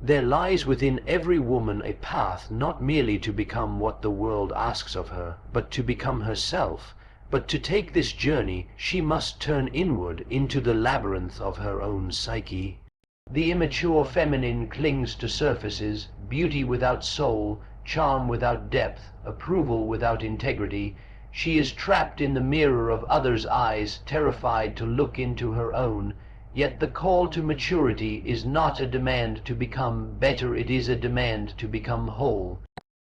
There lies within every woman a path not merely to become what the world asks of her, but to become herself. But to take this journey, she must turn inward into the labyrinth of her own psyche. The immature feminine clings to surfaces, beauty without soul, charm without depth, approval without integrity. She is trapped in the mirror of others' eyes, terrified to look into her own. Yet the call to maturity is not a demand to become better, it is a demand to become whole.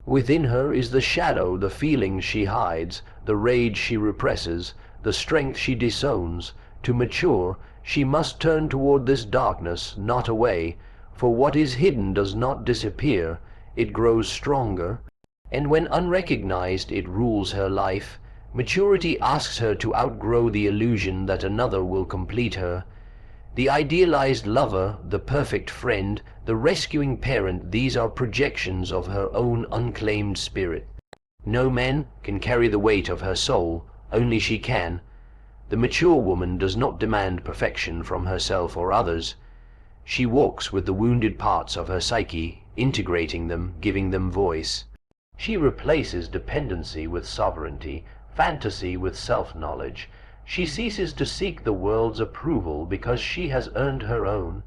Within her is the shadow, the feelings she hides, the rage she represses, the strength she disowns. To mature, she must turn toward this darkness, not away, for what is hidden does not disappear, it grows stronger, and when unrecognized it rules her life. Maturity asks her to outgrow the illusion that another will complete her. The idealized lover, the perfect friend, the rescuing parent, these are projections of her own unclaimed spirit. No man can carry the weight of her soul, only she can. The mature woman does not demand perfection from herself or others. She walks with the wounded parts of her psyche, integrating them, giving them voice. She replaces dependency with sovereignty, fantasy with self-knowledge. She ceases to seek the world's approval because she has earned her own.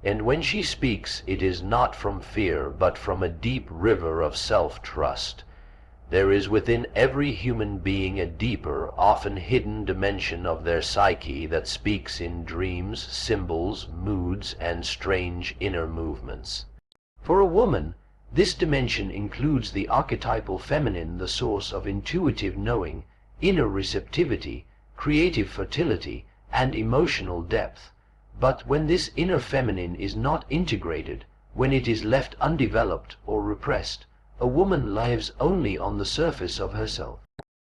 And when she speaks, it is not from fear, but from a deep river of self-trust. There is within every human being a deeper, often hidden dimension of their psyche that speaks in dreams, symbols, moods, and strange inner movements. For a woman, this dimension includes the archetypal feminine, the source of intuitive knowing, inner receptivity, creative fertility, and emotional depth. But when this inner feminine is not integrated, when it is left undeveloped or repressed, a woman lives only on the surface of herself.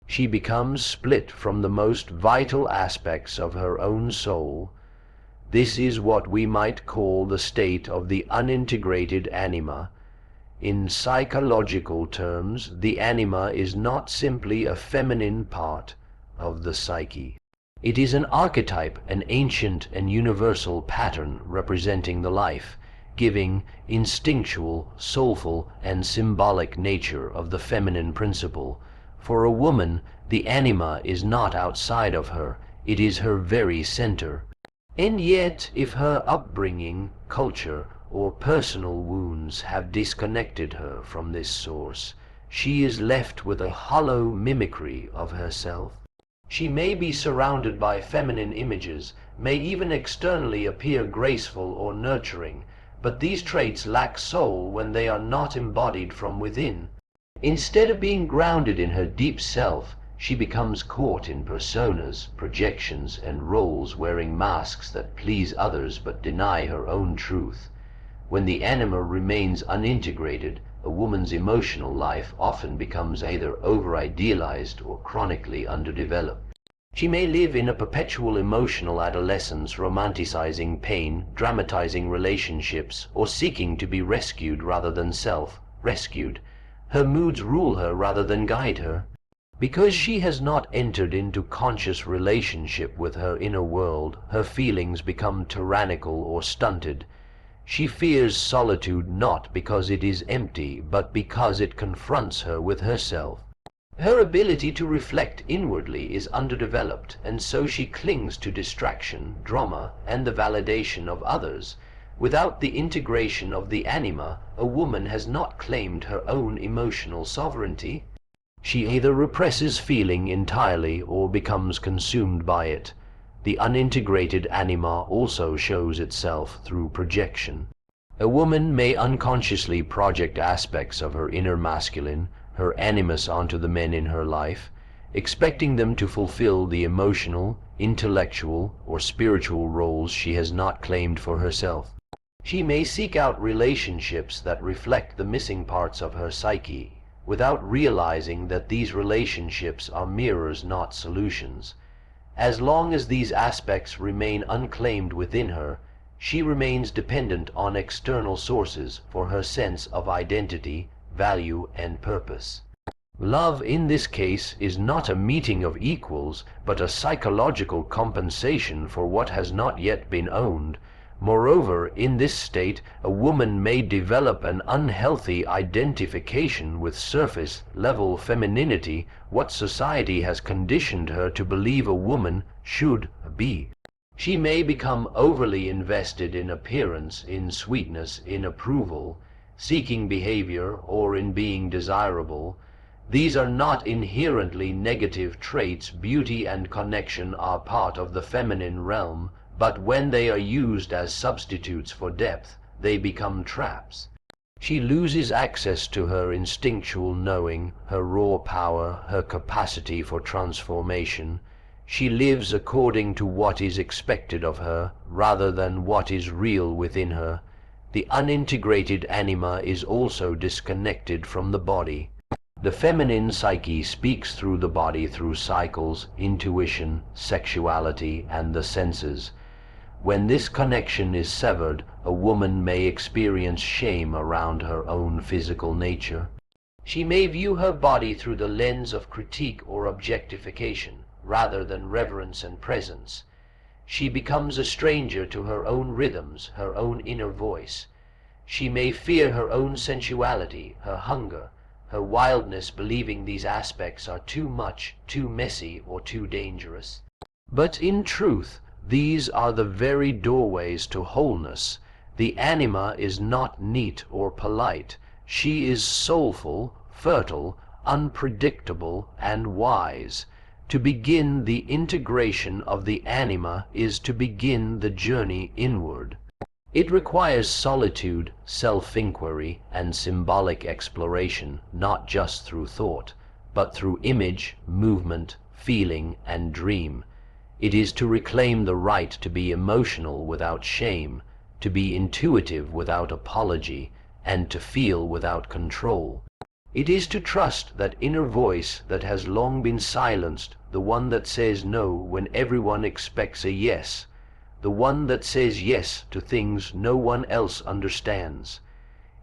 She becomes split from the most vital aspects of her own soul. This is what we might call the state of the unintegrated anima. In psychological terms, the anima is not simply a feminine part of the psyche. It is an archetype, an ancient and universal pattern representing the life, giving, instinctual, soulful, and symbolic nature of the feminine principle. For a woman, the anima is not outside of her, it is her very center. And yet, if her upbringing, culture, or personal wounds have disconnected her from this source, she is left with a hollow mimicry of herself. She may be surrounded by feminine images, may even externally appear graceful or nurturing, but these traits lack soul when they are not embodied from within. Instead of being grounded in her deep self, she becomes caught in personas, projections, and roles, wearing masks that please others but deny her own truth. When the anima remains unintegrated, a woman's emotional life often becomes either over-idealized or chronically underdeveloped. She may live in a perpetual emotional adolescence, romanticizing pain, dramatizing relationships, or seeking to be rescued rather than self-rescued. Her moods rule her rather than guide her. Because she has not entered into conscious relationship with her inner world, her feelings become tyrannical or stunted. She fears solitude not because it is empty, but because it confronts her with herself. Her ability to reflect inwardly is underdeveloped, and so she clings to distraction, drama, and the validation of others. Without the integration of the anima, a woman has not claimed her own emotional sovereignty. She either represses feeling entirely or becomes consumed by it. The unintegrated anima also shows itself through projection. A woman may unconsciously project aspects of her inner masculine, her animus, onto the men in her life, expecting them to fulfill the emotional, intellectual, or spiritual roles she has not claimed for herself. She may seek out relationships that reflect the missing parts of her psyche, without realizing that these relationships are mirrors, not solutions. As long as these aspects remain unclaimed within her, she remains dependent on external sources for her sense of identity, value, and purpose. Love in this case is not a meeting of equals, but a psychological compensation for what has not yet been owned. Moreover, in this state, a woman may develop an unhealthy identification with surface-level femininity, what society has conditioned her to believe a woman should be. She may become overly invested in appearance, in sweetness, in approval, seeking behavior, or in being desirable. These are not inherently negative traits. Beauty and connection are part of the feminine realm, but when they are used as substitutes for depth, they become traps. She loses access to her instinctual knowing, her raw power, her capacity for transformation. She lives according to what is expected of her, rather than what is real within her. The unintegrated anima is also disconnected from the body. The feminine psyche speaks through the body through cycles, intuition, sexuality, and the senses. When this connection is severed, a woman may experience shame around her own physical nature. She may view her body through the lens of critique or objectification, rather than reverence and presence. She becomes a stranger to her own rhythms, her own inner voice. She may fear her own sensuality, her hunger, her wildness, believing these aspects are too much, too messy, or too dangerous. But in truth, these are the very doorways to wholeness. The anima is not neat or polite. She is soulful, fertile, unpredictable, and wise. To begin the integration of the anima is to begin the journey inward. It requires solitude, self-inquiry, and symbolic exploration, not just through thought, but through image, movement, feeling, and dream. It is to reclaim the right to be emotional without shame, to be intuitive without apology, and to feel without control. It is to trust that inner voice that has long been silenced, the one that says no when everyone expects a yes, the one that says yes to things no one else understands.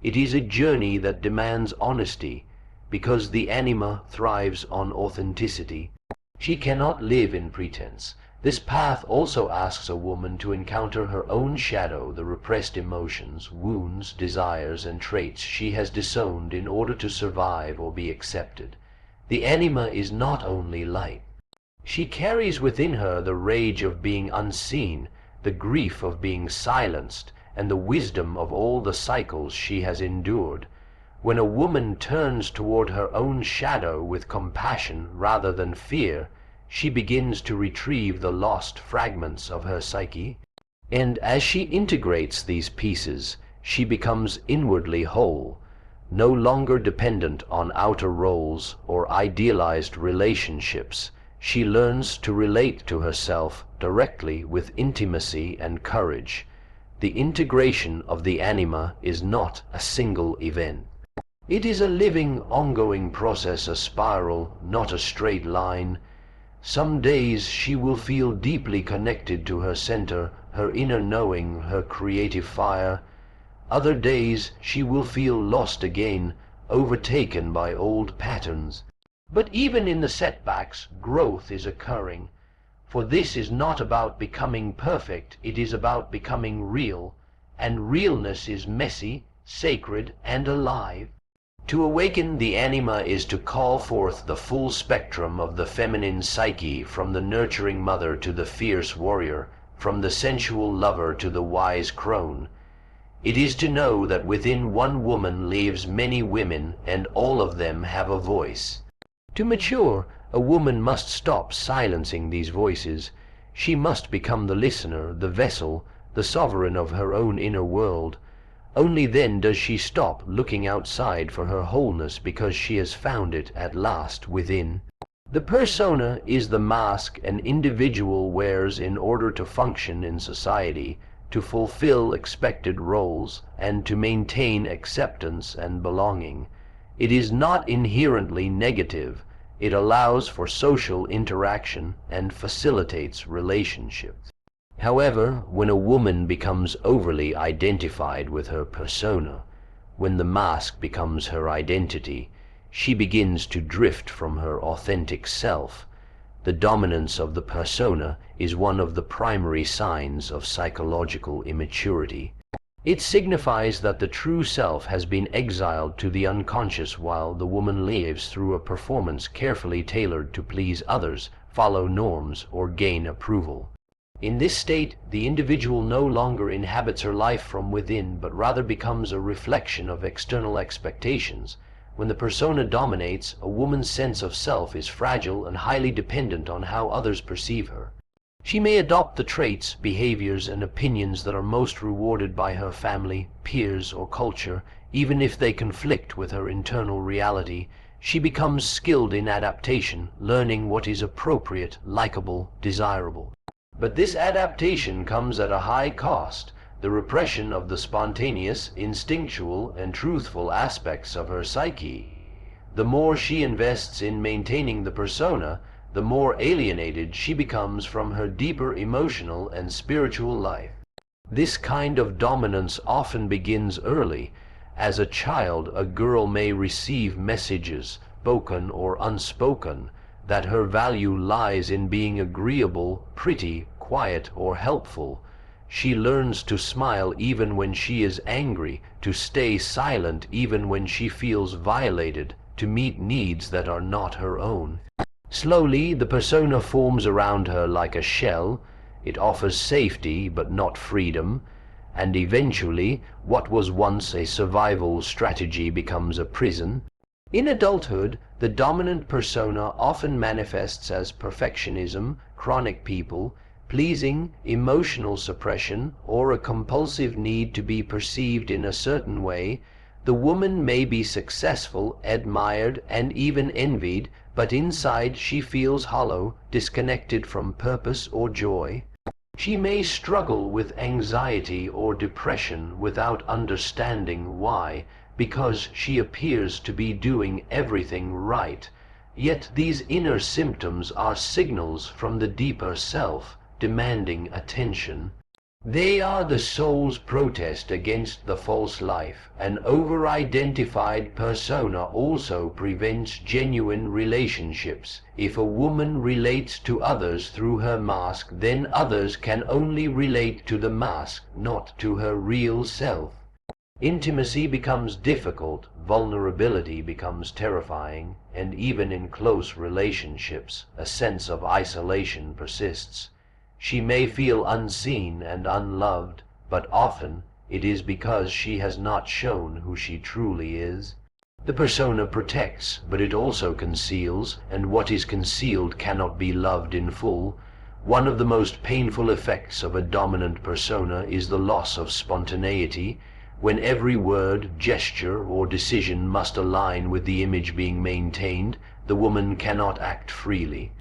It is a journey that demands honesty, because the anima thrives on authenticity. She cannot live in pretense. This path also asks a woman to encounter her own shadow, the repressed emotions, wounds, desires, and traits she has disowned in order to survive or be accepted. The anima is not only light. She carries within her the rage of being unseen, the grief of being silenced, and the wisdom of all the cycles she has endured. When a woman turns toward her own shadow with compassion rather than fear, she begins to retrieve the lost fragments of her psyche. And as she integrates these pieces, she becomes inwardly whole, no longer dependent on outer roles or idealized relationships. She learns to relate to herself directly with intimacy and courage. The integration of the anima is not a single event. It is a living, ongoing process, a spiral, not a straight line. Some days she will feel deeply connected to her center, her inner knowing, her creative fire. Other days she will feel lost again, overtaken by old patterns. But even in the setbacks, growth is occurring. For this is not about becoming perfect, it is about becoming real. And realness is messy, sacred, and alive. To awaken the anima is to call forth the full spectrum of the feminine psyche, from the nurturing mother to the fierce warrior, from the sensual lover to the wise crone. It is to know that within one woman lives many women, and all of them have a voice. To mature, a woman must stop silencing these voices. She must become the listener, the vessel, the sovereign of her own inner world. Only then does she stop looking outside for her wholeness, because she has found it at last within. The persona is the mask an individual wears in order to function in society, to fulfill expected roles, and to maintain acceptance and belonging. It is not inherently negative. It allows for social interaction and facilitates relationships. However, when a woman becomes overly identified with her persona, when the mask becomes her identity, she begins to drift from her authentic self. The dominance of the persona is one of the primary signs of psychological immaturity. It signifies that the true self has been exiled to the unconscious while the woman lives through a performance carefully tailored to please others, follow norms, or gain approval. In this state, the individual no longer inhabits her life from within, but rather becomes a reflection of external expectations. When the persona dominates, a woman's sense of self is fragile and highly dependent on how others perceive her. She may adopt the traits, behaviors, and opinions that are most rewarded by her family, peers, or culture, even if they conflict with her internal reality. She becomes skilled in adaptation, learning what is appropriate, likable, desirable. But this adaptation comes at a high cost: the repression of the spontaneous, instinctual, and truthful aspects of her psyche. The more she invests in maintaining the persona, the more alienated she becomes from her deeper emotional and spiritual life. This kind of dominance often begins early. As a child, a girl may receive messages, spoken or unspoken, that her value lies in being agreeable, pretty, quiet, or helpful. She learns to smile even when she is angry, to stay silent even when she feels violated, to meet needs that are not her own. Slowly, the persona forms around her like a shell. It offers safety but not freedom, and eventually, what was once a survival strategy becomes a prison. In adulthood, the dominant persona often manifests as perfectionism, chronic people, pleasing, emotional suppression, or a compulsive need to be perceived in a certain way. The woman may be successful, admired, and even envied, but inside she feels hollow, disconnected from purpose or joy. She may struggle with anxiety or depression without understanding why, because she appears to be doing everything right. Yet these inner symptoms are signals from the deeper self, demanding attention. They are the soul's protest against the false life. An over-identified persona also prevents genuine relationships. If a woman relates to others through her mask, then others can only relate to the mask, not to her real self. Intimacy becomes difficult, vulnerability becomes terrifying, and even in close relationships, a sense of isolation persists. She may feel unseen and unloved, but often it is because she has not shown who she truly is. The persona protects, but it also conceals, and what is concealed cannot be loved in full. One of the most painful effects of a dominant persona is the loss of spontaneity. When every word, gesture, or decision must align with the image being maintained, the woman cannot act freely.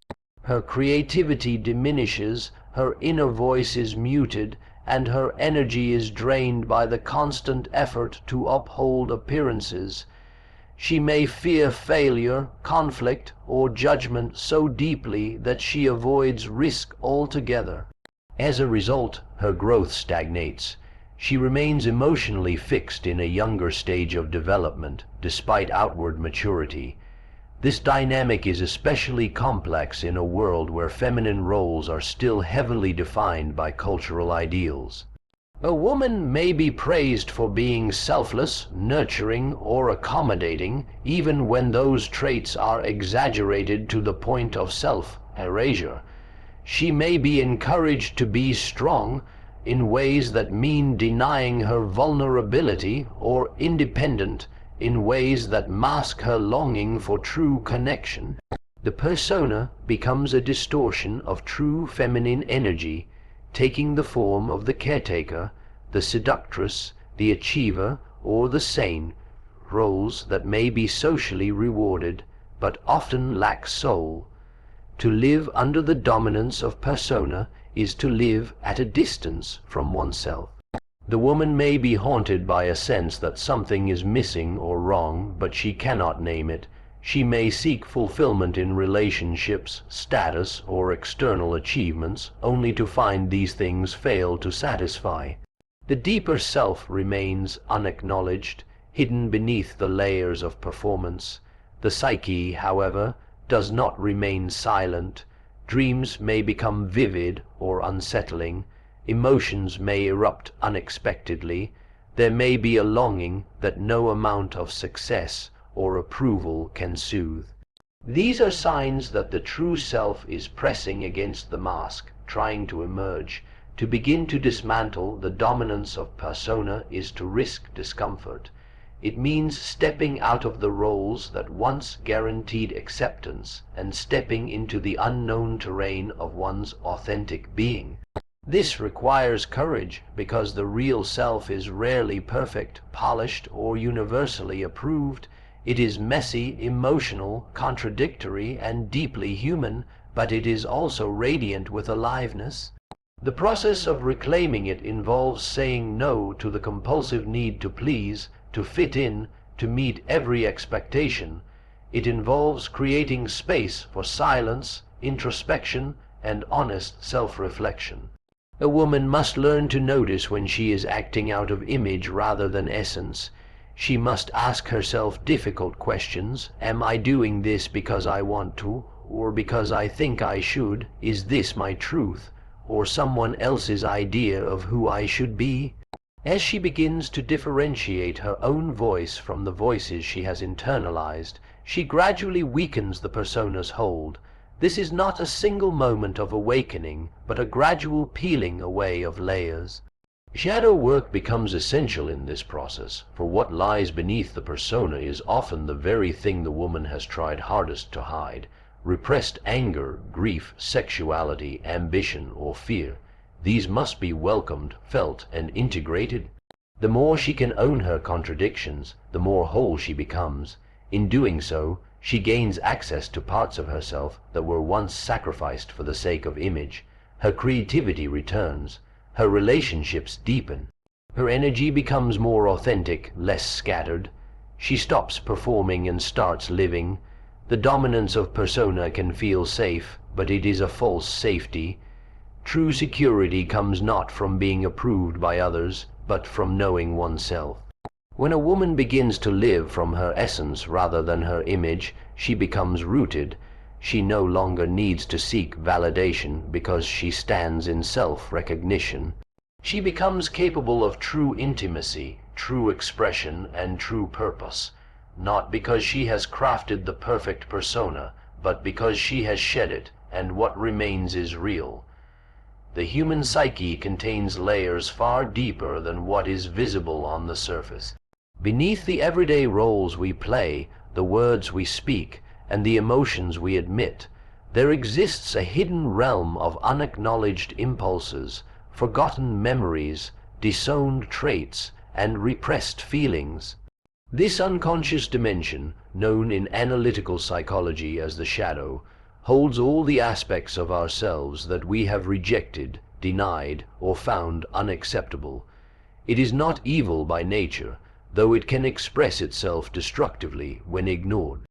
Her creativity diminishes, her inner voice is muted, and her energy is drained by the constant effort to uphold appearances. She may fear failure, conflict, or judgment so deeply that she avoids risk altogether. As a result, her growth stagnates. She remains emotionally fixed in a younger stage of development, despite outward maturity. This dynamic is especially complex in a world where feminine roles are still heavily defined by cultural ideals. A woman may be praised for being selfless, nurturing, or accommodating, even when those traits are exaggerated to the point of self-erasure. She may be encouraged to be strong in ways that mean denying her vulnerability, or independent in ways that mask her longing for true connection. The persona becomes a distortion of true feminine energy, taking the form of the caretaker, the seductress, the achiever, or the sane, roles that may be socially rewarded, but often lack soul. To live under the dominance of persona is to live at a distance from oneself. The woman may be haunted by a sense that something is missing or wrong, but she cannot name it. She may seek fulfillment in relationships, status, or external achievements, only to find these things fail to satisfy. The deeper self remains unacknowledged, hidden beneath the layers of performance. The psyche, however, does not remain silent. Dreams may become vivid or unsettling. Emotions may erupt unexpectedly. There may be a longing that no amount of success or approval can soothe. These are signs that the true self is pressing against the mask, trying to emerge. To begin to dismantle the dominance of persona is to risk discomfort. It means stepping out of the roles that once guaranteed acceptance and stepping into the unknown terrain of one's authentic being. This requires courage because the real self is rarely perfect, polished, or universally approved. It is messy, emotional, contradictory, and deeply human, but it is also radiant with aliveness. The process of reclaiming it involves saying no to the compulsive need to please, to fit in, to meet every expectation. It involves creating space for silence, introspection, and honest self-reflection. A woman must learn to notice when she is acting out of image rather than essence. She must ask herself difficult questions. Am I doing this because I want to, or because I think I should? Is this my truth, or someone else's idea of who I should be? As she begins to differentiate her own voice from the voices she has internalized, she gradually weakens the persona's hold. This is not a single moment of awakening, but a gradual peeling away of layers. Shadow work becomes essential in this process, for what lies beneath the persona is often the very thing the woman has tried hardest to hide. Repressed anger, grief, sexuality, ambition, or fear. These must be welcomed, felt, and integrated. The more she can own her contradictions, the more whole she becomes. In doing so, she gains access to parts of herself that were once sacrificed for the sake of image. Her creativity returns. Her relationships deepen. Her energy becomes more authentic, less scattered. She stops performing and starts living. The dominance of persona can feel safe, but it is a false safety. True security comes not from being approved by others, but from knowing oneself. When a woman begins to live from her essence rather than her image, she becomes rooted. She no longer needs to seek validation because she stands in self-recognition. She becomes capable of true intimacy, true expression, and true purpose, not because she has crafted the perfect persona, but because she has shed it, and what remains is real. The human psyche contains layers far deeper than what is visible on the surface. Beneath the everyday roles we play, the words we speak, and the emotions we admit, there exists a hidden realm of unacknowledged impulses, forgotten memories, disowned traits, and repressed feelings. This unconscious dimension, known in analytical psychology as the shadow, holds all the aspects of ourselves that we have rejected, denied, or found unacceptable. It is not evil by nature, though it can express itself destructively when ignored.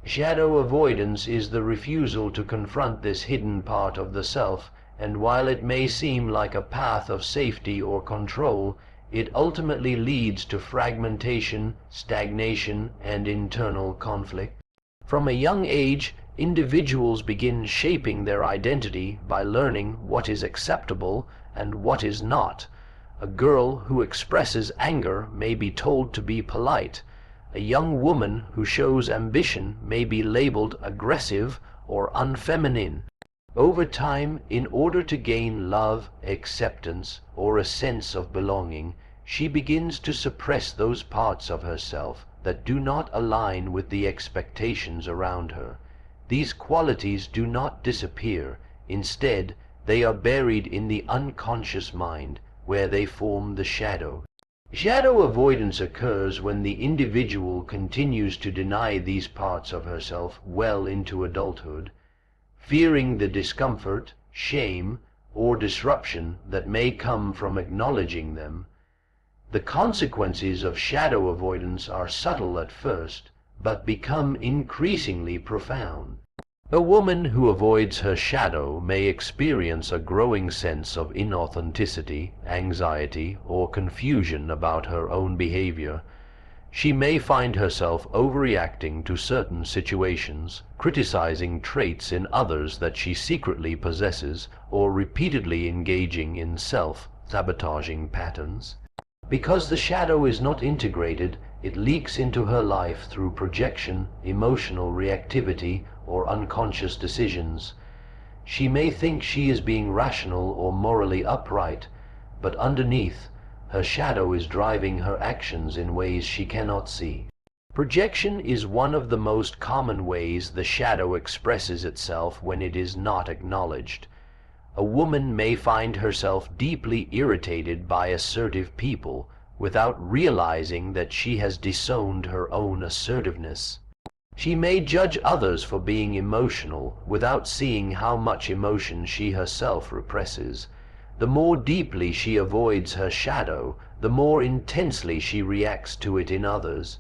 Shadow avoidance is the refusal to confront this hidden part of the self, and while it may seem like a path of safety or control, it ultimately leads to fragmentation, stagnation, and internal conflict. From a young age, individuals begin shaping their identity by learning what is acceptable and what is not. A girl who expresses anger may be told to be polite. A young woman who shows ambition may be labeled aggressive or unfeminine. Over time, in order to gain love, acceptance, or a sense of belonging, she begins to suppress those parts of herself that do not align with the expectations around her. These qualities do not disappear. Instead, they are buried in the unconscious mind, where they form the shadow. Shadow avoidance occurs when the individual continues to deny these parts of herself well into adulthood, fearing the discomfort, shame, or disruption that may come from acknowledging them. The consequences of shadow avoidance are subtle at first, but become increasingly profound. A woman who avoids her shadow may experience a growing sense of inauthenticity, anxiety, or confusion about her own behavior. She may find herself overreacting to certain situations, criticizing traits in others that she secretly possesses, or repeatedly engaging in self-sabotaging patterns. Because the shadow is not integrated, it leaks into her life through projection, emotional reactivity, or unconscious decisions. She may think she is being rational or morally upright, but underneath, her shadow is driving her actions in ways she cannot see. Projection is one of the most common ways the shadow expresses itself when it is not acknowledged. A woman may find herself deeply irritated by assertive people without realizing that she has disowned her own assertiveness. She may judge others for being emotional without seeing how much emotion she herself represses. The more deeply she avoids her shadow, the more intensely she reacts to it in others.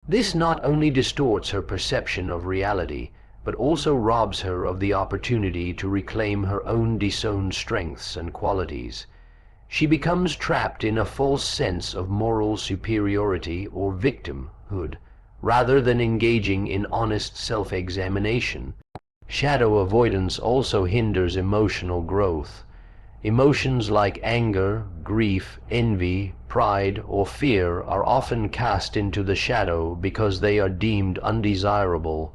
This not only distorts her perception of reality, but also robs her of the opportunity to reclaim her own disowned strengths and qualities. She becomes trapped in a false sense of moral superiority or victimhood, rather than engaging in honest self-examination. Shadow avoidance also hinders emotional growth. Emotions like anger, grief, envy, pride, or fear are often cast into the shadow because they are deemed undesirable.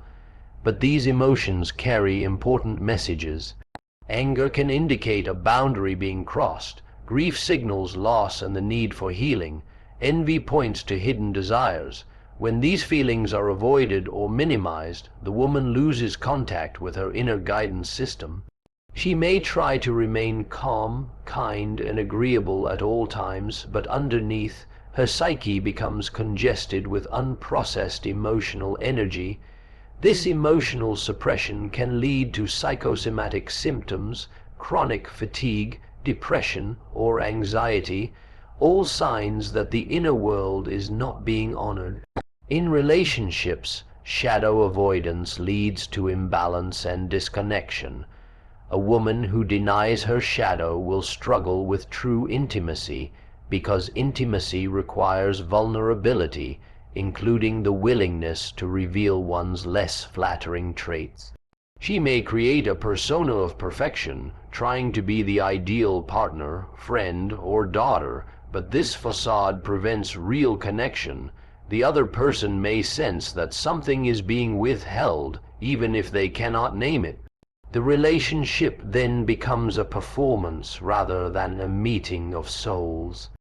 But these emotions carry important messages. Anger can indicate a boundary being crossed. Grief signals loss and the need for healing. Envy points to hidden desires. When these feelings are avoided or minimized, the woman loses contact with her inner guidance system. She may try to remain calm, kind, and agreeable at all times, but underneath, her psyche becomes congested with unprocessed emotional energy. This emotional suppression can lead to psychosomatic symptoms, chronic fatigue, depression, or anxiety, all signs that the inner world is not being honored. In relationships, shadow avoidance leads to imbalance and disconnection. A woman who denies her shadow will struggle with true intimacy, because intimacy requires vulnerability, including the willingness to reveal one's less flattering traits. She may create a persona of perfection, trying to be the ideal partner, friend, or daughter, but this facade prevents real connection. The other person may sense that something is being withheld, even if they cannot name it. The relationship then becomes a performance rather than a meeting of souls.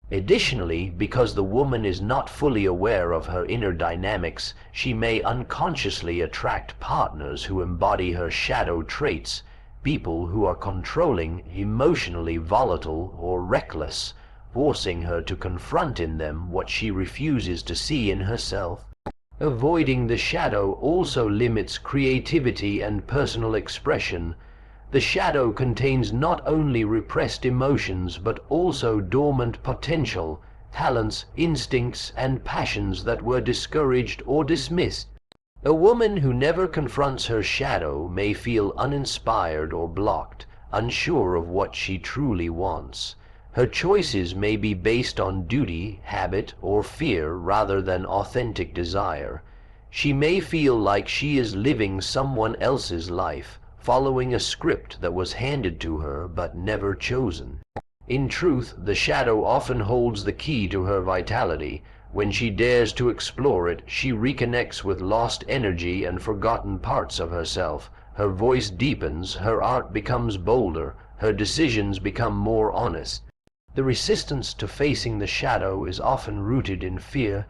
Additionally, because the woman is not fully aware of her inner dynamics, she may unconsciously attract partners who embody her shadow traits, people who are controlling, emotionally volatile, or reckless, forcing her to confront in them what she refuses to see in herself. Avoiding the shadow also limits creativity and personal expression. The shadow contains not only repressed emotions but also dormant potential, talents, instincts, and passions that were discouraged or dismissed. A woman who never confronts her shadow may feel uninspired or blocked, unsure of what she truly wants. Her choices may be based on duty, habit, or fear rather than authentic desire. She may feel like she is living someone else's life, following a script that was handed to her but never chosen. In truth, the shadow often holds the key to her vitality. When she dares to explore it, she reconnects with lost energy and forgotten parts of herself. Her voice deepens, her art becomes bolder, her decisions become more honest. The resistance to facing the shadow is often rooted in fear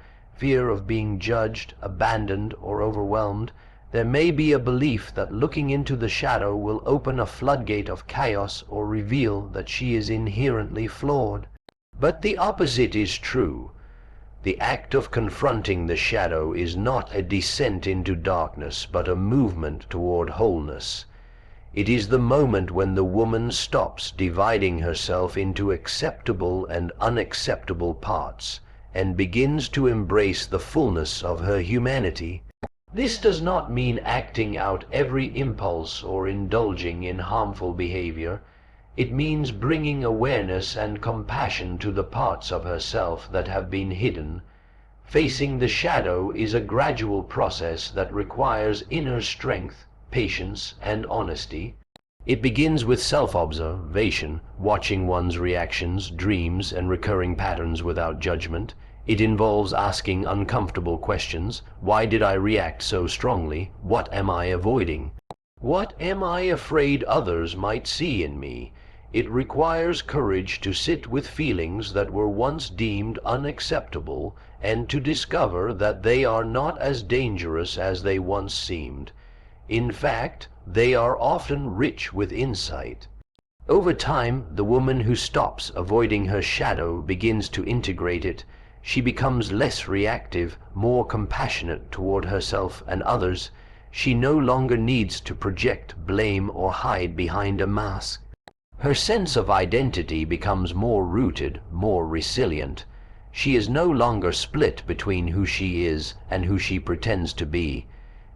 of being judged, abandoned, or overwhelmed. There may be a belief that looking into the shadow will open a floodgate of chaos or reveal that she is inherently flawed. But the opposite is true. The act of confronting the shadow is not a descent into darkness, but a movement toward wholeness. It is the moment when the woman stops dividing herself into acceptable and unacceptable parts, and begins to embrace the fullness of her humanity. This does not mean acting out every impulse or indulging in harmful behavior. It means bringing awareness and compassion to the parts of herself that have been hidden. Facing the shadow is a gradual process that requires inner strength, patience, and honesty. It begins with self-observation, watching one's reactions, dreams, and recurring patterns without judgment. It involves asking uncomfortable questions. Why did I react so strongly? What am I avoiding? What am I afraid others might see in me? It requires courage to sit with feelings that were once deemed unacceptable and to discover that they are not as dangerous as they once seemed. In fact, they are often rich with insight. Over time, the woman who stops avoiding her shadow begins to integrate it. She becomes less reactive, more compassionate toward herself and others. She no longer needs to project blame or hide behind a mask. Her sense of identity becomes more rooted, more resilient. She is no longer split between who she is and who she pretends to be.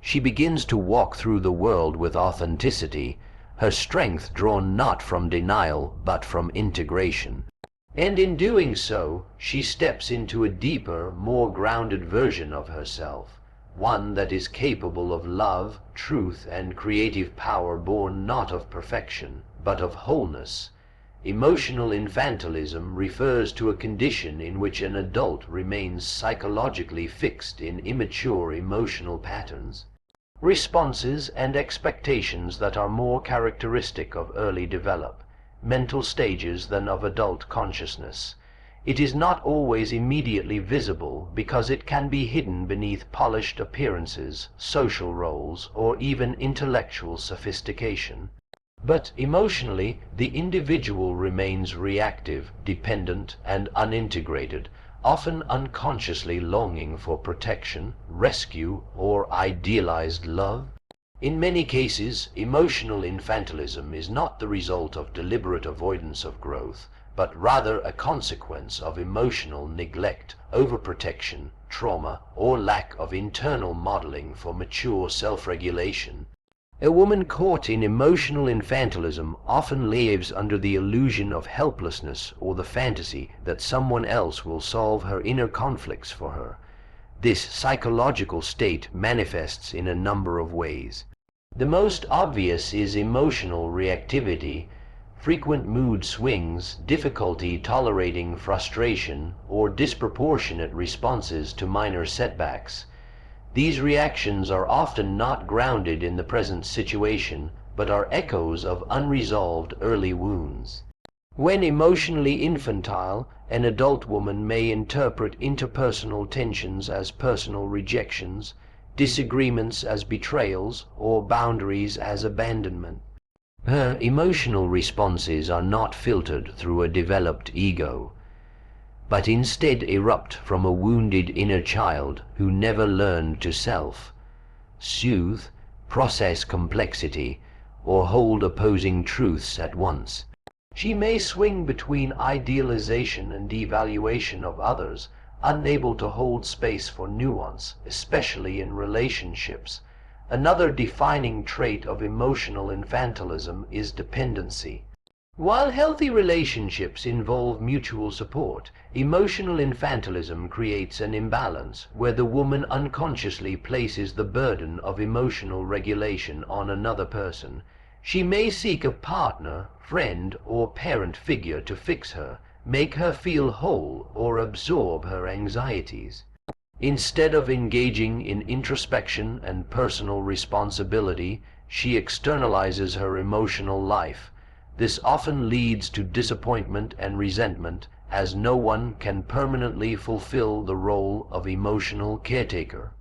She begins to walk through the world with authenticity, her strength drawn not from denial but from integration. And in doing so, she steps into a deeper, more grounded version of herself, one that is capable of love, truth, and creative power born not of perfection, but of wholeness. Emotional infantilism refers to a condition in which an adult remains psychologically fixed in immature emotional patterns, responses, and expectations that are more characteristic of early mental stages than of adult consciousness. It is not always immediately visible because it can be hidden beneath polished appearances, social roles, or even intellectual sophistication. But emotionally, the individual remains reactive, dependent, and unintegrated, often unconsciously longing for protection, rescue, or idealized love. In many cases, emotional infantilism is not the result of deliberate avoidance of growth, but rather a consequence of emotional neglect, overprotection, trauma, or lack of internal modeling for mature self-regulation. A woman caught in emotional infantilism often lives under the illusion of helplessness or the fantasy that someone else will solve her inner conflicts for her. This psychological state manifests in a number of ways. The most obvious is emotional reactivity, frequent mood swings, difficulty tolerating frustration, or disproportionate responses to minor setbacks. These reactions are often not grounded in the present situation, but are echoes of unresolved early wounds. When emotionally infantile, an adult woman may interpret interpersonal tensions as personal rejections, disagreements as betrayals, or boundaries as abandonment. Her emotional responses are not filtered through a developed ego, but instead erupt from a wounded inner child who never learned to soothe, process complexity, or hold opposing truths at once. She may swing between idealization and devaluation of others, unable to hold space for nuance, especially in relationships. Another defining trait of emotional infantilism is dependency. While healthy relationships involve mutual support, emotional infantilism creates an imbalance where the woman unconsciously places the burden of emotional regulation on another person. She may seek a partner, friend, or parent figure to fix her, make her feel whole, or absorb her anxieties. Instead of engaging in introspection and personal responsibility, she externalizes her emotional life. This often leads to disappointment and resentment, as no one can permanently fulfill the role of emotional caretaker.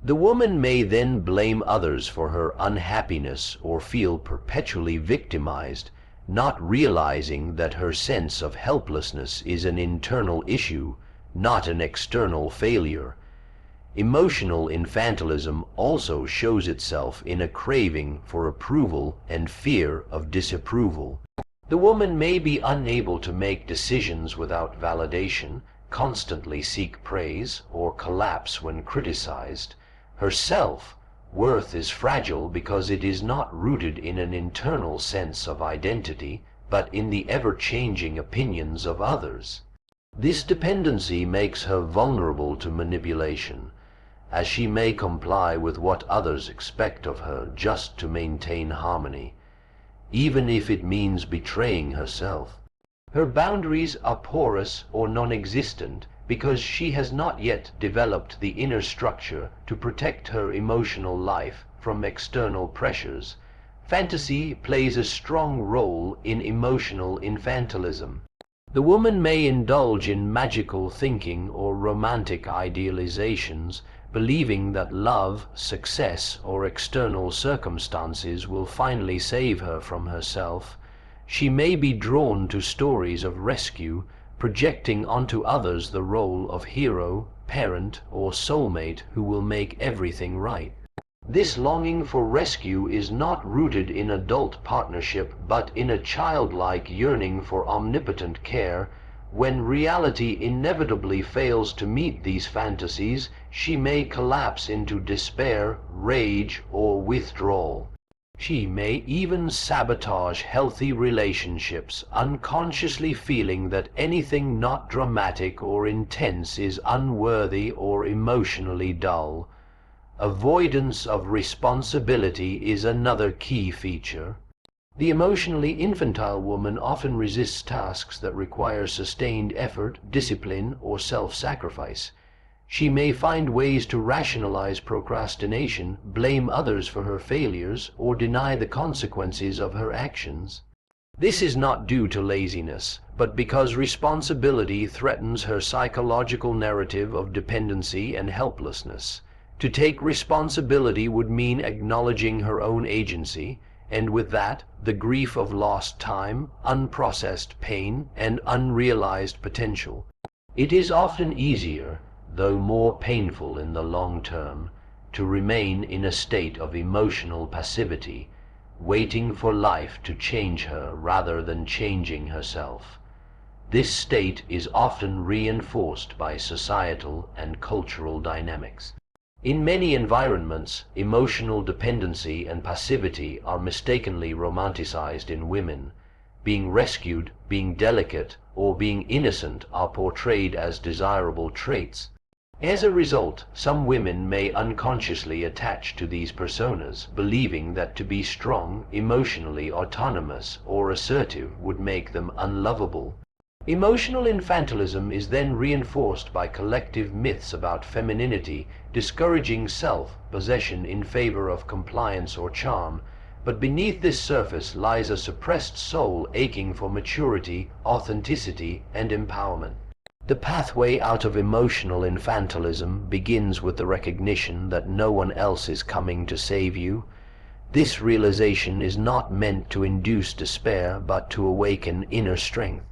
The woman may then blame others for her unhappiness or feel perpetually victimized, not realizing that her sense of helplessness is an internal issue, not an external failure. Emotional infantilism also shows itself in a craving for approval and fear of disapproval. The woman may be unable to make decisions without validation, constantly seek praise, or collapse when criticized. Her self-worth is fragile because it is not rooted in an internal sense of identity, but in the ever-changing opinions of others. This dependency makes her vulnerable to manipulation, as she may comply with what others expect of her just to maintain harmony, even if it means betraying herself. Her boundaries are porous or non-existent because she has not yet developed the inner structure to protect her emotional life from external pressures. Fantasy plays a strong role in emotional infantilism. The woman may indulge in magical thinking or romantic idealizations, believing that love, success, or external circumstances will finally save her from herself. She may be drawn to stories of rescue, projecting onto others the role of hero, parent, or soulmate who will make everything right. This longing for rescue is not rooted in adult partnership, but in a childlike yearning for omnipotent care. When reality inevitably fails to meet these fantasies, she may collapse into despair, rage, or withdrawal. She may even sabotage healthy relationships, unconsciously feeling that anything not dramatic or intense is unworthy or emotionally dull. Avoidance of responsibility is another key feature. The emotionally infantile woman often resists tasks that require sustained effort, discipline, or self-sacrifice. She may find ways to rationalize procrastination, blame others for her failures, or deny the consequences of her actions. This is not due to laziness, but because responsibility threatens her psychological narrative of dependency and helplessness. To take responsibility would mean acknowledging her own agency, and with that, the grief of lost time, unprocessed pain, and unrealized potential. It is often easier, though more painful in the long term, to remain in a state of emotional passivity, waiting for life to change her rather than changing herself. This state is often reinforced by societal and cultural dynamics. In many environments, emotional dependency and passivity are mistakenly romanticized in women. Being rescued, being delicate, or being innocent are portrayed as desirable traits. As a result, some women may unconsciously attach to these personas, believing that to be strong, emotionally autonomous, or assertive would make them unlovable. Emotional infantilism is then reinforced by collective myths about femininity, discouraging self-possession in favor of compliance or charm. But beneath this surface lies a suppressed soul aching for maturity, authenticity, and empowerment. The pathway out of emotional infantilism begins with the recognition that no one else is coming to save you. This realization is not meant to induce despair, but to awaken inner strength.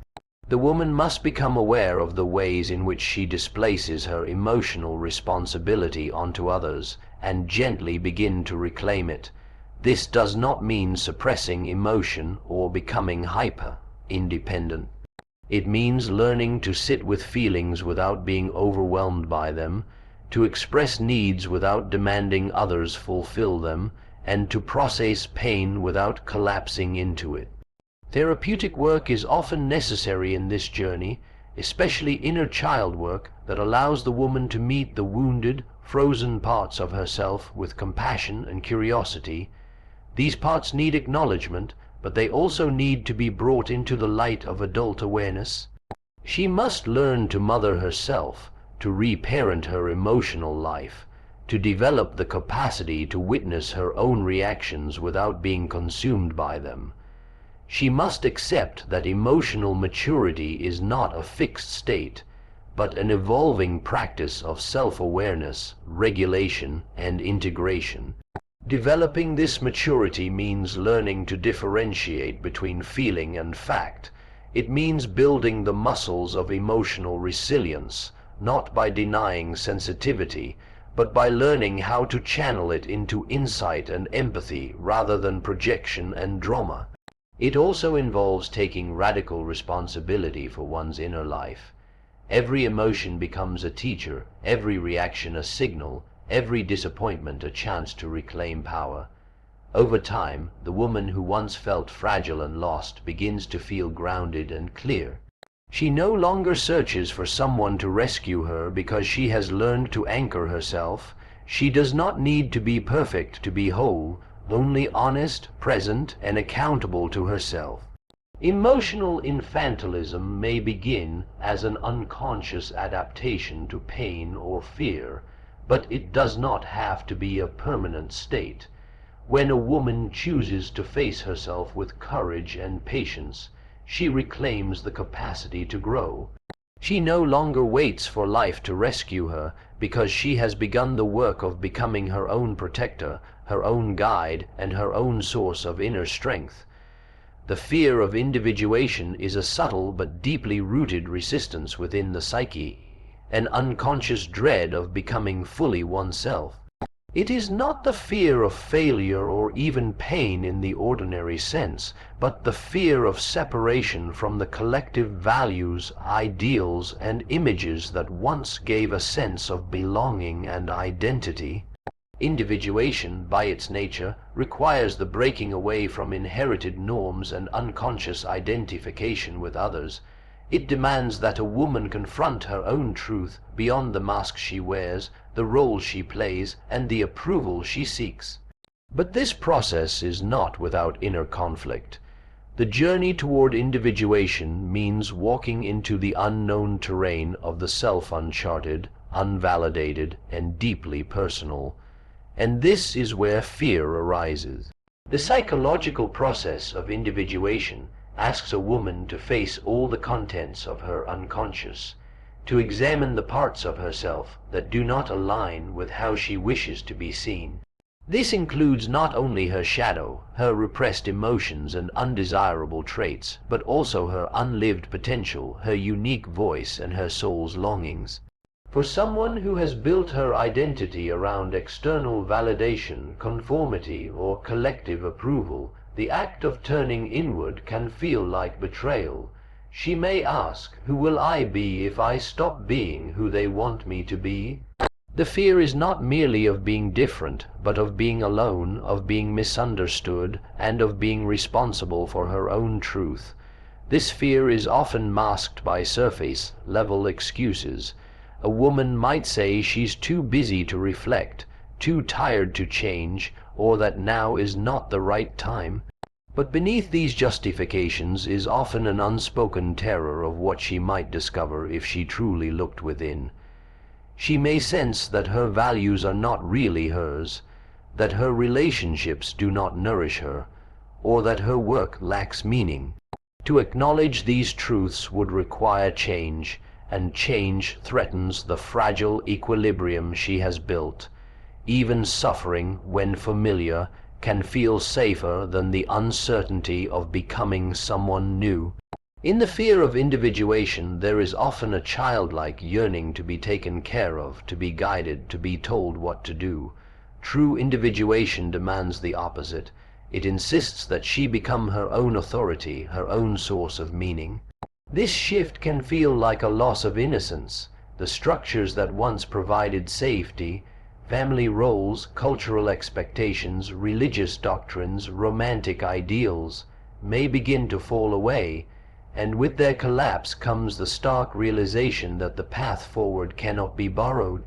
The woman must become aware of the ways in which she displaces her emotional responsibility onto others, and gently begin to reclaim it. This does not mean suppressing emotion or becoming hyper-independent. It means learning to sit with feelings without being overwhelmed by them, to express needs without demanding others fulfill them, and to process pain without collapsing into it. Therapeutic work is often necessary in this journey, especially inner child work that allows the woman to meet the wounded, frozen parts of herself with compassion and curiosity. These parts need acknowledgement, but they also need to be brought into the light of adult awareness. She must learn to mother herself, to reparent her emotional life, to develop the capacity to witness her own reactions without being consumed by them. She must accept that emotional maturity is not a fixed state, but an evolving practice of self-awareness, regulation, and integration. Developing this maturity means learning to differentiate between feeling and fact. It means building the muscles of emotional resilience, not by denying sensitivity, but by learning how to channel it into insight and empathy rather than projection and drama. It also involves taking radical responsibility for one's inner life. Every emotion becomes a teacher, every reaction a signal, every disappointment a chance to reclaim power. Over time, the woman who once felt fragile and lost begins to feel grounded and clear. She no longer searches for someone to rescue her because she has learned to anchor herself. She does not need to be perfect to be whole, only honest, present, and accountable to herself. Emotional infantilism may begin as an unconscious adaptation to pain or fear, but it does not have to be a permanent state. When a woman chooses to face herself with courage and patience, she reclaims the capacity to grow. She no longer waits for life to rescue her, because she has begun the work of becoming her own protector, her own guide, and her own source of inner strength. The fear of individuation is a subtle but deeply rooted resistance within the psyche, an unconscious dread of becoming fully oneself. It is not the fear of failure or even pain in the ordinary sense, but the fear of separation from the collective values, ideals, and images that once gave a sense of belonging and identity. Individuation, by its nature, requires the breaking away from inherited norms and unconscious identification with others. It demands that a woman confront her own truth beyond the mask she wears, the role she plays, and the approval she seeks. But this process is not without inner conflict. The journey toward individuation means walking into the unknown terrain of the self-uncharted, unvalidated, and deeply personal. And this is where fear arises. The psychological process of individuation asks a woman to face all the contents of her unconscious, to examine the parts of herself that do not align with how she wishes to be seen. This includes not only her shadow, her repressed emotions and undesirable traits, but also her unlived potential, her unique voice, and her soul's longings. For someone who has built her identity around external validation, conformity, or collective approval, the act of turning inward can feel like betrayal. She may ask, who will I be if I stop being who they want me to be? The fear is not merely of being different, but of being alone, of being misunderstood, and of being responsible for her own truth. This fear is often masked by surface-level excuses. A woman might say she's too busy to reflect, too tired to change, or that now is not the right time. But beneath these justifications is often an unspoken terror of what she might discover if she truly looked within. She may sense that her values are not really hers, that her relationships do not nourish her, or that her work lacks meaning. To acknowledge these truths would require change, and change threatens the fragile equilibrium she has built. Even suffering, when familiar, can feel safer than the uncertainty of becoming someone new. In the fear of individuation, there is often a childlike yearning to be taken care of, to be guided, to be told what to do. True individuation demands the opposite. It insists that she become her own authority, her own source of meaning. This shift can feel like a loss of innocence. The structures that once provided safety, family roles, cultural expectations, religious doctrines, romantic ideals, may begin to fall away, and with their collapse comes the stark realization that the path forward cannot be borrowed.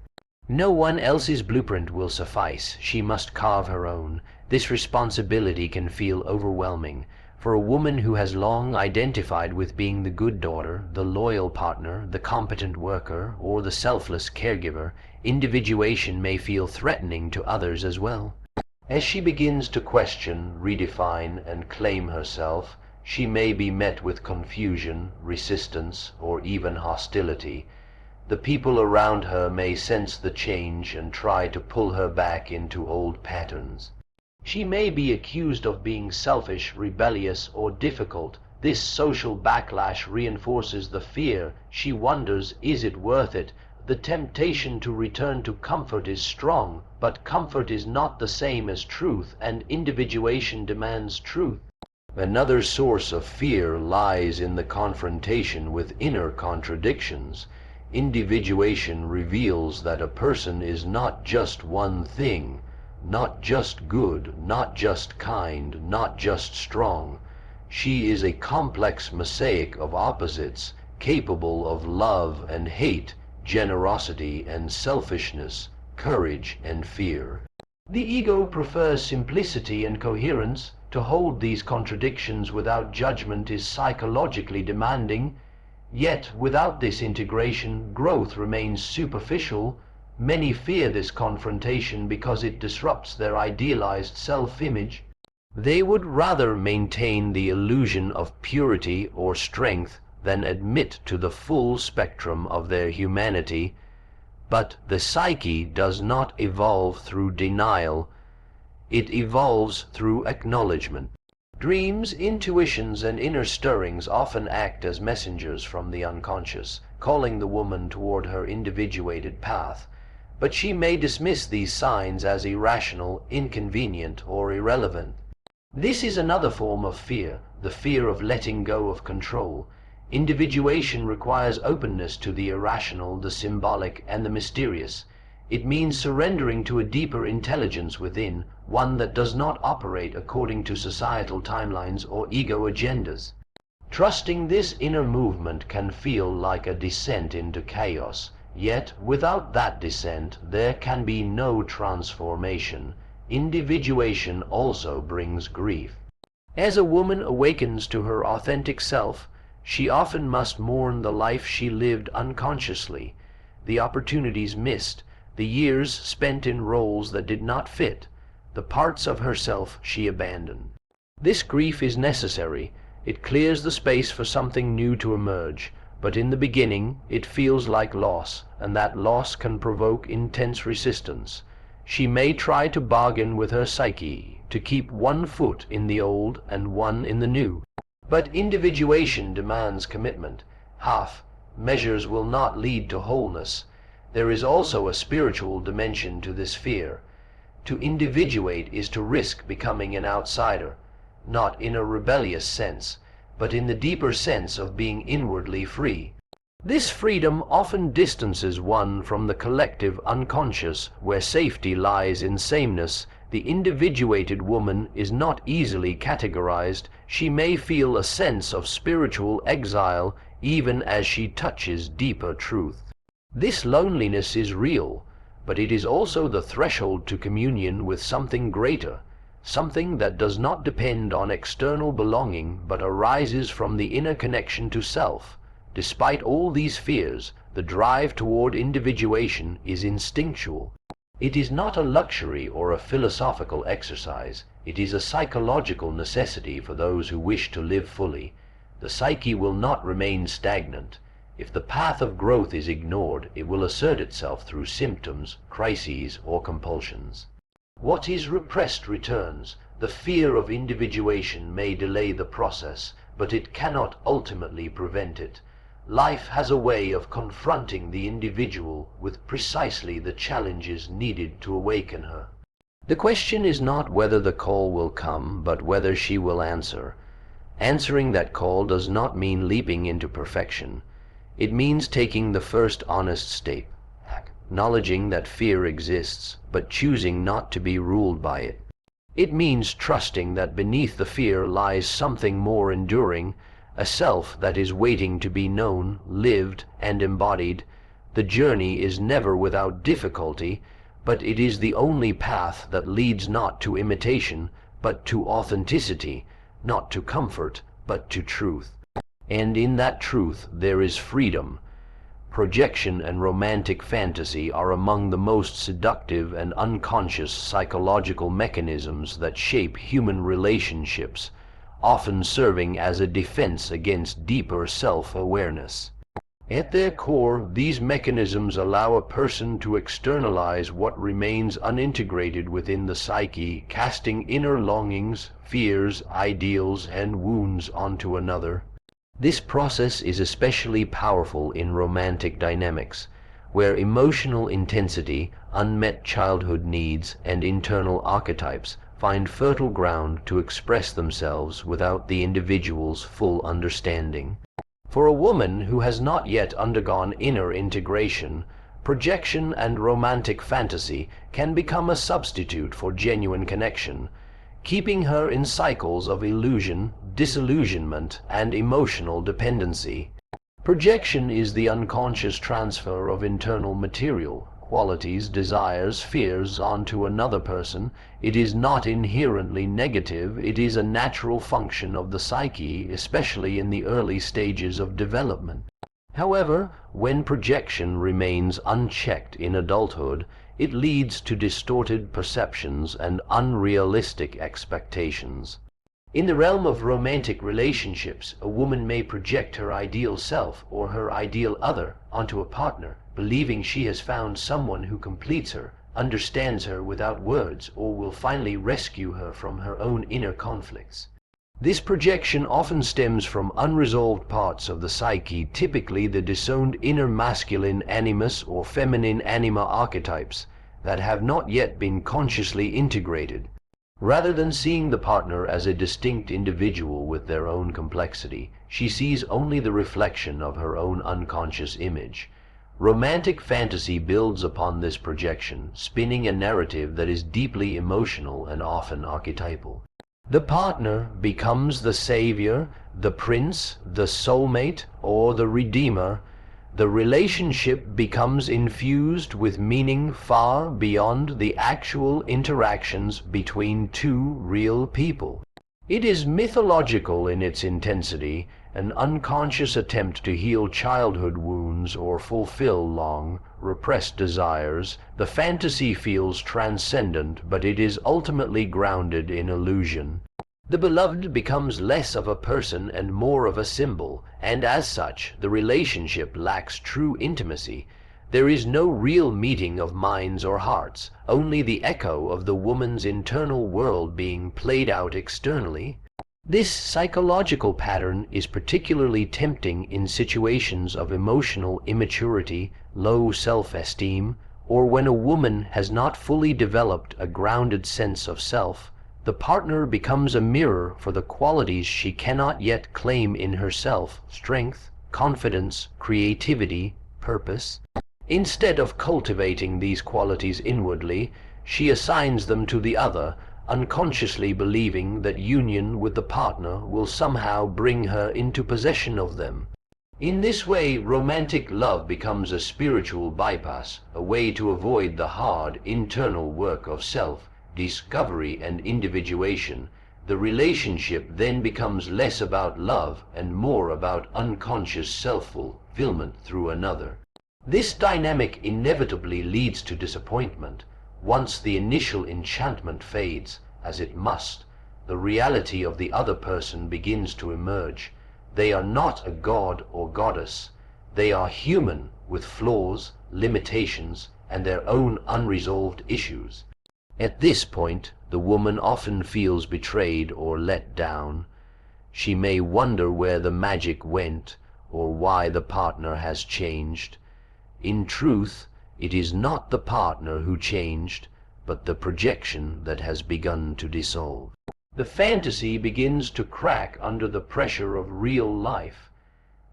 No one else's blueprint will suffice. She must carve her own. This responsibility can feel overwhelming. For a woman who has long identified with being the good daughter, the loyal partner, the competent worker, or the selfless caregiver, individuation may feel threatening to others as well. As she begins to question, redefine, and claim herself, she may be met with confusion, resistance, or even hostility. The people around her may sense the change and try to pull her back into old patterns. She may be accused of being selfish, rebellious, or difficult. This social backlash reinforces the fear. She wonders, is it worth it? The temptation to return to comfort is strong, but comfort is not the same as truth, and individuation demands truth. Another source of fear lies in the confrontation with inner contradictions. Individuation reveals that a person is not just one thing, not just good, not just kind, not just strong. She is a complex mosaic of opposites, capable of love and hate, generosity and selfishness, courage and fear. The ego prefers simplicity and coherence. To hold these contradictions without judgment is psychologically demanding, yet without this integration, growth remains superficial. Many fear this confrontation because it disrupts their idealized self-image. They would rather maintain the illusion of purity or strength than admit to the full spectrum of their humanity. But the psyche does not evolve through denial. It evolves through acknowledgement. Dreams, intuitions, and inner stirrings often act as messengers from the unconscious, calling the woman toward her individuated path. But she may dismiss these signs as irrational, inconvenient, or irrelevant. This is another form of fear, the fear of letting go of control. Individuation requires openness to the irrational, the symbolic, and the mysterious. It means surrendering to a deeper intelligence within, one that does not operate according to societal timelines or ego agendas. Trusting this inner movement can feel like a descent into chaos, yet without that descent there can be no transformation. Individuation also brings grief. As a woman awakens to her authentic self, she often must mourn the life she lived unconsciously, the opportunities missed, the years spent in roles that did not fit, the parts of herself she abandoned. This grief is necessary. It clears the space for something new to emerge, but in the beginning it feels like loss, and that loss can provoke intense resistance. She may try to bargain with her psyche, to keep one foot in the old and one in the new. But individuation demands commitment. Half measures will not lead to wholeness. There is also a spiritual dimension to this fear. To individuate is to risk becoming an outsider, not in a rebellious sense, but in the deeper sense of being inwardly free. This freedom often distances one from the collective unconscious, where safety lies in sameness. The individuated woman is not easily categorized. She may feel a sense of spiritual exile even as she touches deeper truth. This loneliness is real, but it is also the threshold to communion with something greater, something that does not depend on external belonging but arises from the inner connection to self. Despite all these fears, the drive toward individuation is instinctual. It is not a luxury or a philosophical exercise. It is a psychological necessity for those who wish to live fully. The psyche will not remain stagnant. If the path of growth is ignored, it will assert itself through symptoms, crises, or compulsions. What is repressed returns. The fear of individuation may delay the process, but it cannot ultimately prevent it. Life has a way of confronting the individual with precisely the challenges needed to awaken her. The question is not whether the call will come, but whether she will answer. Answering that call does not mean leaping into perfection. It means taking the first honest step, acknowledging that fear exists, but choosing not to be ruled by it. It means trusting that beneath the fear lies something more enduring, a self that is waiting to be known, lived, and embodied. The journey is never without difficulty, but it is the only path that leads not to imitation, but to authenticity, not to comfort, but to truth. And in that truth there is freedom. Projection and romantic fantasy are among the most seductive and unconscious psychological mechanisms that shape human relationships, often serving as a defense against deeper self-awareness. At their core, these mechanisms allow a person to externalize what remains unintegrated within the psyche, casting inner longings, fears, ideals, and wounds onto another. This process is especially powerful in romantic dynamics, where emotional intensity, unmet childhood needs, and internal archetypes find fertile ground to express themselves without the individual's full understanding. For a woman who has not yet undergone inner integration, projection and romantic fantasy can become a substitute for genuine connection, keeping her in cycles of illusion, disillusionment, and emotional dependency. Projection is the unconscious transfer of internal material, qualities, desires, fears onto another person. It is not inherently negative, it is a natural function of the psyche, especially in the early stages of development. However, when projection remains unchecked in adulthood, it leads to distorted perceptions and unrealistic expectations. In the realm of romantic relationships, a woman may project her ideal self or her ideal other onto a partner, believing she has found someone who completes her, understands her without words, or will finally rescue her from her own inner conflicts. This projection often stems from unresolved parts of the psyche, typically the disowned inner masculine animus or feminine anima archetypes, that have not yet been consciously integrated. Rather than seeing the partner as a distinct individual with their own complexity, she sees only the reflection of her own unconscious image. Romantic fantasy builds upon this projection, spinning a narrative that is deeply emotional and often archetypal. The partner becomes the savior, the prince, the soulmate, or the redeemer. The relationship becomes infused with meaning far beyond the actual interactions between two real people. It is mythological in its intensity, an unconscious attempt to heal childhood wounds or fulfill long, repressed desires. The fantasy feels transcendent, but it is ultimately grounded in illusion. The beloved becomes less of a person and more of a symbol, and as such, the relationship lacks true intimacy. There is no real meeting of minds or hearts, only the echo of the woman's internal world being played out externally. This psychological pattern is particularly tempting in situations of emotional immaturity, low self-esteem, or when a woman has not fully developed a grounded sense of self. The partner becomes a mirror for the qualities she cannot yet claim in herself: strength, confidence, creativity, purpose. Instead of cultivating these qualities inwardly, she assigns them to the other, unconsciously believing that union with the partner will somehow bring her into possession of them. In this way, romantic love becomes a spiritual bypass, a way to avoid the hard, internal work of self-discovery and individuation. The relationship then becomes less about love and more about unconscious self-fulfillment through another. This dynamic inevitably leads to disappointment. Once the initial enchantment fades, as it must, the reality of the other person begins to emerge. They are not a god or goddess. They are human with flaws, limitations, and their own unresolved issues. At this point, the woman often feels betrayed or let down. She may wonder where the magic went, or why the partner has changed. In truth, it is not the partner who changed, but the projection that has begun to dissolve. The fantasy begins to crack under the pressure of real life.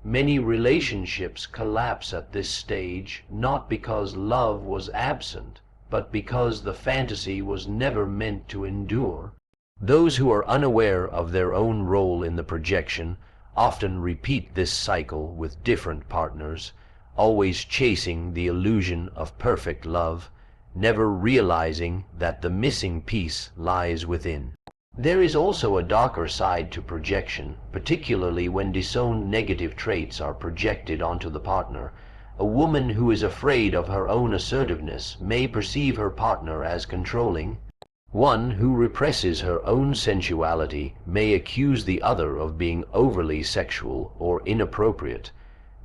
Many relationships collapse at this stage, not because love was absent, but because the fantasy was never meant to endure. Those who are unaware of their own role in the projection often repeat this cycle with different partners, always chasing the illusion of perfect love, never realizing that the missing piece lies within. There is also a darker side to projection, particularly when disowned negative traits are projected onto the partner. A woman who is afraid of her own assertiveness may perceive her partner as controlling. One who represses her own sensuality may accuse the other of being overly sexual or inappropriate.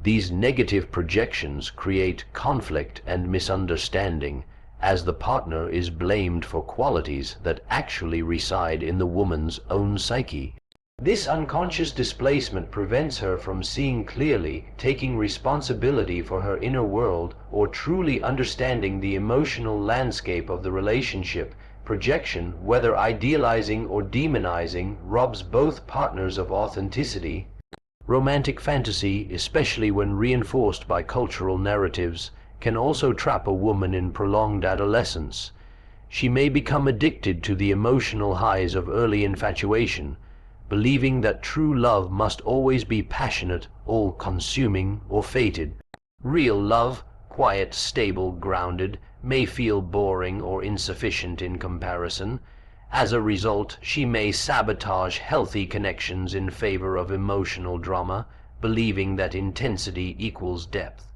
These negative projections create conflict and misunderstanding, as the partner is blamed for qualities that actually reside in the woman's own psyche. This unconscious displacement prevents her from seeing clearly, taking responsibility for her inner world, or truly understanding the emotional landscape of the relationship. Projection, whether idealizing or demonizing, robs both partners of authenticity. Romantic fantasy, especially when reinforced by cultural narratives, can also trap a woman in prolonged adolescence. She may become addicted to the emotional highs of early infatuation, believing that true love must always be passionate all-consuming, or fated. Real love, quiet, stable, grounded, may feel boring or insufficient in comparison. As a result, she may sabotage healthy connections in favor of emotional drama, believing that intensity equals depth.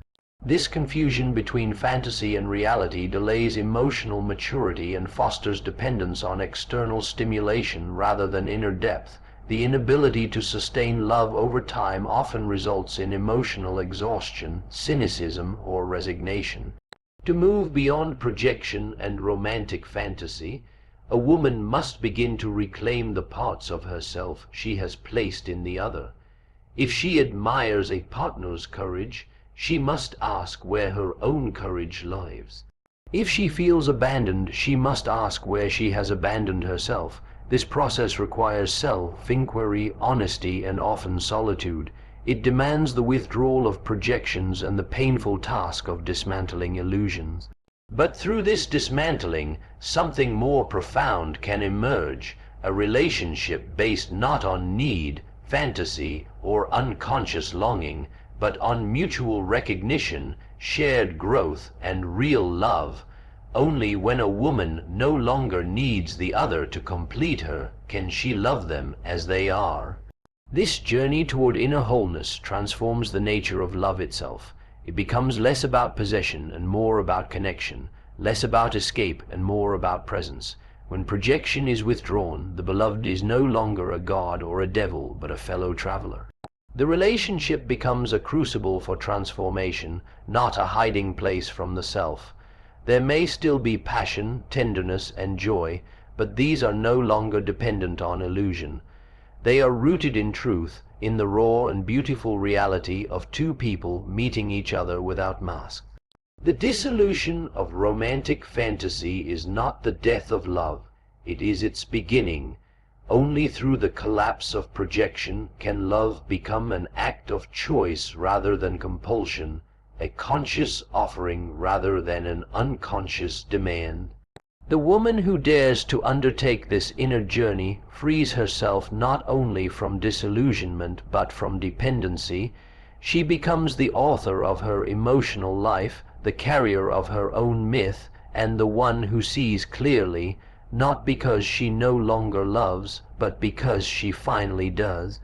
This confusion between fantasy and reality delays emotional maturity and fosters dependence on external stimulation rather than inner depth. The inability to sustain love over time often results in emotional exhaustion, cynicism, or resignation. To move beyond projection and romantic fantasy, a woman must begin to reclaim the parts of herself she has placed in the other. If she admires a partner's courage, she must ask where her own courage lies. If she feels abandoned, she must ask where she has abandoned herself. This process requires self-inquiry, honesty, and often solitude. It demands the withdrawal of projections and the painful task of dismantling illusions. But through this dismantling, something more profound can emerge, a relationship based not on need, fantasy, or unconscious longing, but on mutual recognition, shared growth, and real love. Only when a woman no longer needs the other to complete her can she love them as they are. This journey toward inner wholeness transforms the nature of love itself. It becomes less about possession and more about connection, less about escape and more about presence. When projection is withdrawn, the beloved is no longer a god or a devil, but a fellow traveler. The relationship becomes a crucible for transformation, not a hiding place from the self. There may still be passion, tenderness, and joy, but these are no longer dependent on illusion. They are rooted in truth, in the raw and beautiful reality of two people meeting each other without masks. The dissolution of romantic fantasy is not the death of love, it is its beginning. Only through the collapse of projection can love become an act of choice rather than compulsion, a conscious offering rather than an unconscious demand. The woman who dares to undertake this inner journey frees herself not only from disillusionment but from dependency. She becomes the author of her emotional life, the carrier of her own myth, and the one who sees clearly, not because she no longer loves, but because she finally does.